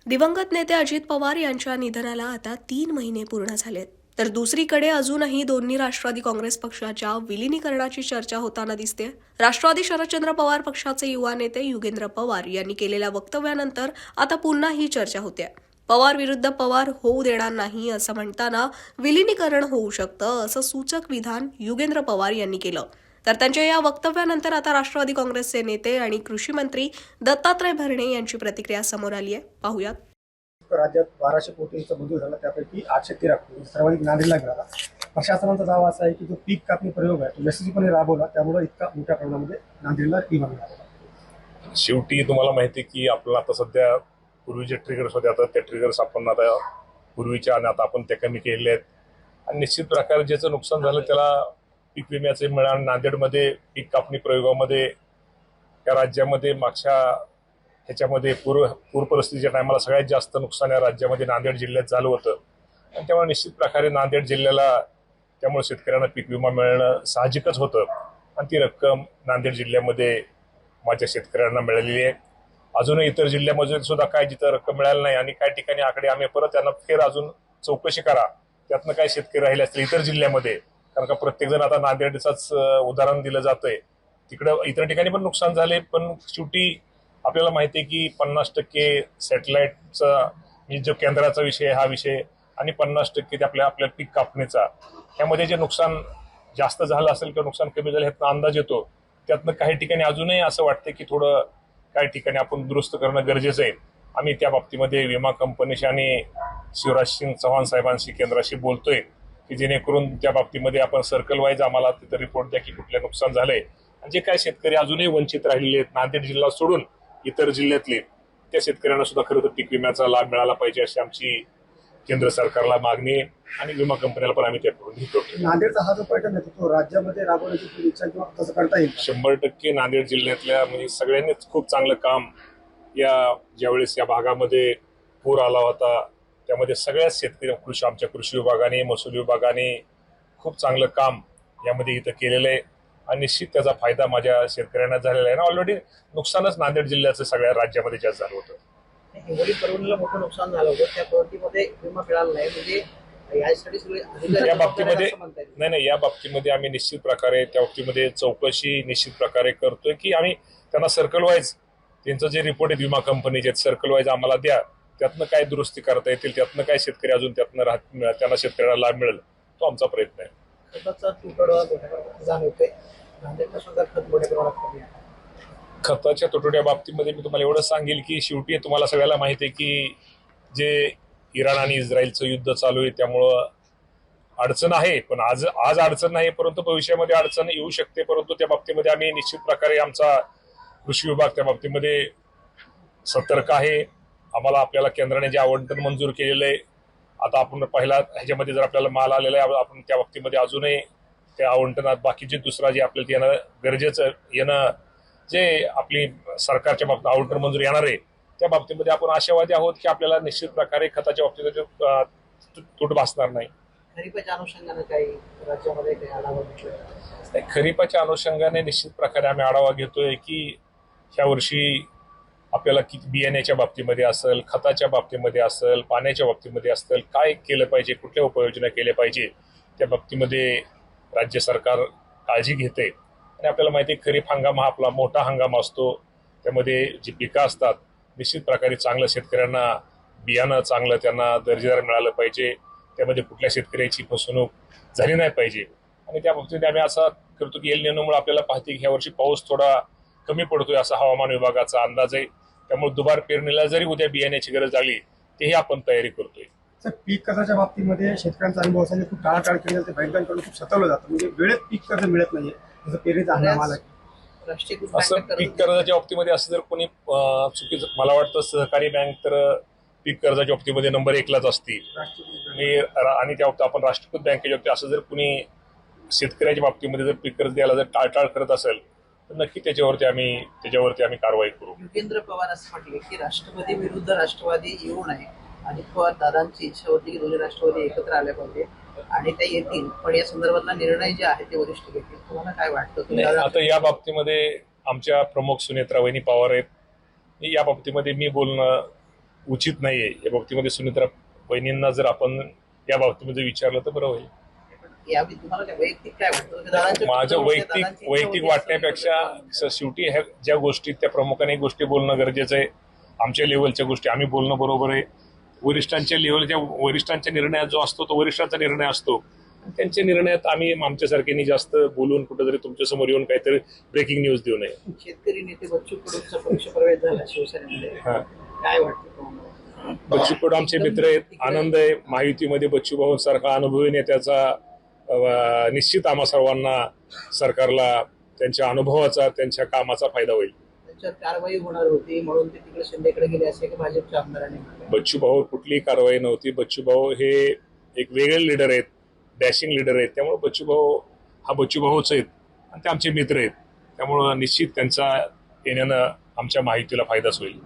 दिवंगत नेते अजित पवार यांच्या निधनाला आता 3 महिने पूर्ण झालेत. तर दुसरीकडे अजूनही दोन्ही राष्ट्रवादी काँग्रेस पक्षाच्या विलिनीकरणाची चर्चा होताना दिसते. राष्ट्रवादी शरदचंद्र पवार पक्षाचे युवा नेते युगेंद्र पवार यांनी केलेल्या वक्तव्यानंतर आता पुन्हा ही चर्चा होते. पवार विरुद्ध पवार होऊ देणार नाही असं म्हणताना विलिनीकरण होऊ शकतं असं सूचक विधान युगेंद्र पवार यांनी केलं. तर त्यांच्या या वक्तव्यानंतर आता राष्ट्रवादी काँग्रेसचे नेते आणि कृषी मंत्री दत्तात्रय भरणे यांची प्रतिक्रिया समोर आली आहे. पाहूयात. राज्यात 1200 कोटींचा मंजूर झाला, त्यापैकी 813 कोटी सर्वाधिक नांदेडला मिळाला. प्रशासनाचा दावा असा आहे की जो पीक कापणी प्रयोग आहे तो यशस्वीपणे राबवला, त्यामुळे इतका मोठ्या प्रमाणामध्ये नांदेडला विमा मिळाला. शेवटी तुम्हाला माहिती आहे की आपल्याला आता सध्या पूर्वीचे ट्रिगर्स होते, आता ते ट्रिगर्स आपण आता पूर्वीच्या आणि आता आपण ते कमी केलेले आहेत. आणि निश्चित प्रकारे ज्याचं नुकसान झालं त्याला पीक विम्याचे मिळालं. नांदेडमध्ये पीक कापणी प्रयोगामध्ये या राज्यामध्ये मागच्या ह्याच्यामध्ये पूर परिस्थितीच्या टायमाला सगळ्यात जास्त नुकसान या राज्यामध्ये नांदेड जिल्ह्यात झालं होतं. आणि त्यामुळे निश्चित प्रकारे नांदेड जिल्ह्याला त्यामुळे शेतकऱ्यांना पीक विमा मिळणं साहजिकच होतं. आणि ती रक्कम नांदेड जिल्ह्यामध्ये माझ्या शेतकऱ्यांना मिळालेली आहे. अजूनही इतर जिल्ह्यामध्ये सुद्धा काय जिथं रक्कम मिळाली नाही आणि काही ठिकाणी आकडे आम्ही परत त्यांना फेर अजून चौकशी करा, त्यातनं काय शेतकरी राहिले असतील इतर जिल्ह्यामध्ये, कारण का प्रत्येक जण आता नांदेडचाच उदाहरण दिलं जातंय. तिकडं इतर ठिकाणी पण नुकसान झाले, पण शेवटी आपल्याला माहिती आहे की 50% सॅटेलाइटचा जो केंद्राचा विषय हा विषय आणि 50% आपल्या पीक कापणीचा, यामध्ये जे नुकसान जास्त झालं असेल किंवा नुकसान कमी झालं ह्यातनं अंदाज येतो. त्यातनं काही ठिकाणी अजूनही असं वाटतं की थोडं काही ठिकाणी आपण दुरुस्त करणं गरजेचं आहे. आम्ही त्या बाबतीमध्ये विमा कंपनीशी आणि शिवराज सिंग चौहान साहेबांशी केंद्राशी बोलतोय की जेणेकरून त्या बाबतीमध्ये आपण सर्कल वाईज आम्हाला तिथं रिपोर्ट द्या की कुठले नुकसान झालंय. आणि जे काही शेतकरी अजूनही वंचित राहिलेले आहेत नांदेड जिल्हा सोडून इतर जिल्ह्यातले, त्या शेतकऱ्यांना सुद्धा खरं तर पीक विम्याचा लाभ मिळाला पाहिजे अशी आमची केंद्र सरकारला मागणी आहे आणि विमा कंपन्याला पण आम्ही त्याकडून घेतो. नांदेडचा हा जो पर्यटन आहे तो राज्यामध्ये राबवण्याची इच्छा किंवा तसं करता येईल? 100% नांदेड जिल्ह्यातल्या म्हणजे सगळ्यांनीच खूप चांगलं काम ज्यावेळेस या भागामध्ये पूर आला होता त्यामध्ये सगळ्याच शेतकरी आमच्या कृषी विभागाने महसूल विभागाने खूप चांगलं काम यामध्ये इथं केलेलं आहे. आणि निश्चित त्याचा फायदा माझ्या शेतकऱ्यांना झालेला आहे ना. ऑलरेडी नुकसानच नांदेड जिल्ह्याचं सगळ्या राज्यामध्ये जास्त झालं होतं. हिंगोली परभणीला मोठं नुकसान झालं होतं, त्या प्रवृत्तीमध्ये विमा मिळाला नाही, म्हणजे यासाठी या बाबतीमध्ये नाही या बाबतीमध्ये आम्ही निश्चित प्रकारे त्या बाबतीमध्ये चौकशी निश्चित प्रकारे करतोय की आम्ही त्यांना सर्कल वाईज त्यांचं जे रिपोर्ट आहे विमा कंपनीचे सर्कल वाईज आम्हाला द्या, त्यातनं काय दुरुस्ती करता येतील, त्यातनं काय शेतकरी अजून त्यातनं त्यांना शेतकऱ्याला लाभ मिळेल, तो आमचा प्रयत्न आहे. खताचा तुटवडा जाणवतोय, नांदेडला सुद्धा खत मोठ्या प्रमाणात कमी आहे. खताच्या तुटवड्या बाबतीमध्ये मी तुम्हाला एवढं सांगेल की शेवटी तुम्हाला सगळ्याला माहिती आहे की जे इराण आणि इस्रायलचं युद्ध चालू आहे त्यामुळं अडचण आहे. पण आज अडचण नाही, परंतु भविष्यामध्ये अडचण येऊ शकते. परंतु त्या बाबतीमध्ये आम्ही निश्चित प्रकारे आमचा कृषी विभाग त्या बाबतीमध्ये सतर्क आहे. आपल्याला केंद्राने जे आवंटन मंजूर केलेलं आहे, आता आपण पहिला ह्याच्यामध्ये जर आपल्याला माल आलेला आहे आपण त्या बाबतीमध्ये अजूनही त्या आवंटनात बाकीचे दुसरा जे आपल्याला येणं गरजेचं येणं जे आपली सरकारच्या बाबतीत आवंटन मंजूर येणार आहे त्या बाबतीमध्ये आपण आशावादी आहोत की आपल्याला निश्चित प्रकारे खताच्या बाबतीत तूट भासणार नाही. खरीपाच्या अनुषंगाने काही राज्यामध्ये काही आढावा घेतला? खरीपाच्या अनुषंगाने निश्चित प्रकारे आम्ही आढावा घेतोय की ह्या वर्षी आपल्याला किती बियाण्याच्या बाबतीमध्ये असेल, खताच्या बाबतीमध्ये असेल, पाण्याच्या बाबतीमध्ये असेल, काय केलं पाहिजे, कुठल्या उपाययोजना केल्या पाहिजे त्या बाबतीमध्ये राज्य सरकार काळजी घेते. आणि आपल्याला माहिती आहे खरीप हंगाम हा आपला मोठा हंगाम असतो, त्यामध्ये जी पिकं असतात निश्चित प्रकारे चांगलं शेतकऱ्यांना बियाणं चांगलं त्यांना दर्जेदार मिळालं पाहिजे, त्यामध्ये कुठल्या शेतकऱ्याची फसवणूक झाली नाही पाहिजे. आणि त्या बाबतीत आम्ही असा करतो की एल निनोमुळे आपल्याला पाहते की ह्या वर्षी पाऊस थोडा कमी पडतोय असा हवामान विभागाचा अंदाज आहे. त्यामुळे दुबार पेरणीला जरी उद्या बियाण्याची गरज आली तेही आपण तयारी करतोय. पीक कर्जाच्या बाबतीमध्ये शेतकऱ्यांचा अनुभव असा खूप टाळाटाळ केली जाते, बँकांकडून खूप सतवलं जातं, म्हणजे वेळेत पीक कर्ज मिळत नाहीये. जसं पेरणीचा हंगाम आला असं पीक कर्जाच्या बाबतीमध्ये असं जर कोणी चुकीचं, मला वाटतं सहकारी बँक तर पीक कर्जाच्या बाबतीमध्ये नंबर 1लाच असते. आणि त्या बाबतीत आपण राष्ट्रीयकृत बँकेच्या बाबतीत असं जर कोणी शेतकऱ्याच्या बाबतीमध्ये जर पीक कर्ज द्यायला जर टाळटाळ करत असेल तर नक्की त्याच्यावरती आम्ही कारवाई करू. युगेंद्र पवार असं म्हटले की राष्ट्रवादी विरुद्ध राष्ट्रवादी येऊ नये. अजित पवार दादांची इच्छा होती की दोन्ही राष्ट्रवादी एकत्र आल्या पाहिजे आणि ते येतील, पण या संदर्भातला निर्णय जे आहे ते वरिष्ठ घेतील. तुम्हाला काय वाटतं? आता या बाबतीमध्ये आमच्या प्रमुख सुनेत्रा वहिनी पवार आहेत, या बाबतीमध्ये मी बोलणं उचित नाहीये. या बाबतीमध्ये सुनित्रा वहिनींना जर आपण या बाबतीमध्ये विचारलं तर बरं होईल. यावेळी तुम्हाला काय वैयक्तिक काय वाटतं दादांच्या माझ्या दादांची वैयक्तिक इच्छा वैयक्तिक होती वाटण्यापेक्षा शेवटी ह्या ज्या गोष्टी त्या प्रामुख्याने गोष्टी बोलणं गरजेचं आहे. आमच्या लेवलच्या गोष्टी आम्ही बोलणं बरोबर आहे. वरिष्ठांच्या लेवलच्या वरिष्ठांच्या निर्णयात जो असतो तो वरिष्ठांचा निर्णय असतो. त्यांच्या निर्णयात आम्ही आमच्यासारख्यांनी जास्त बोलून कुठेतरी तुमच्या समोर येऊन काहीतरी ब्रेकिंग न्यूज देऊ नये. शेतकरी नेते बच्चू कडूंचा पक्ष प्रवेश झाला शिवसेनेमध्ये हा. काय वाटतं तुम्हाला? बच्चू कडू आमचे मित्र आहेत. आनंद आहे. महायुतीमध्ये बच्चू भाऊंसारखा अनुभवी नेत्याचा निश्चित आम्हा सर्वांना सरकारला त्यांच्या अनुभवाचा त्यांच्या कामाचा फायदा होईल. त्यांच्यावर कारवाई होणार होती म्हणून ते तिकडे शिंदेकडे गेले असे की भाजपच्या आमदारांनी म्हटलं. बच्चू भाऊ कुठलीही कारवाई नव्हती. बच्चू भाऊ हे एक वेगळे लीडर आहेत, डॅशिंग लीडर आहेत. त्यामुळे बच्चू भाऊ हा बच्चू भाऊच आहेत आणि ते आमचे मित्र आहेत. त्यामुळं निश्चित त्यांचा येण्यानं आमच्या माहितीला फायदाच होईल.